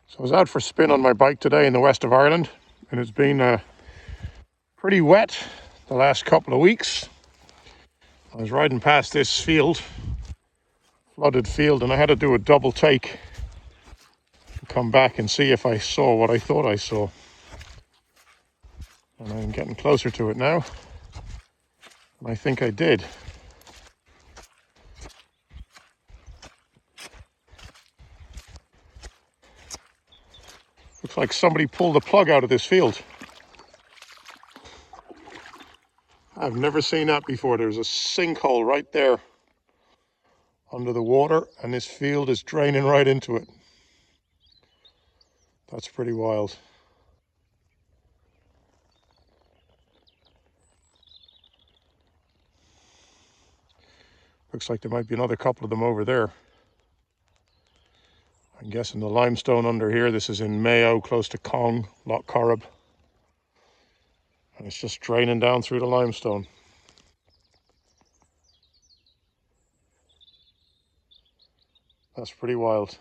So I was out for a spin on my bike today in the west of Ireland, and it's been pretty wet the last couple of weeks. I was riding past this field, flooded field, and I had to do a double take to come back and see if I saw what I thought I saw. And I'm getting closer to it now, and I think I did. Looks like somebody pulled the plug out of this field. I've never seen that before. There's a sinkhole right there under the water, and this field is draining right into it. That's pretty wild. Looks like there might be another couple of them over there. I'm guessing the limestone under here. This is in Mayo, close to Cong, Loch Corrib. And it's just draining down through the limestone. That's pretty wild.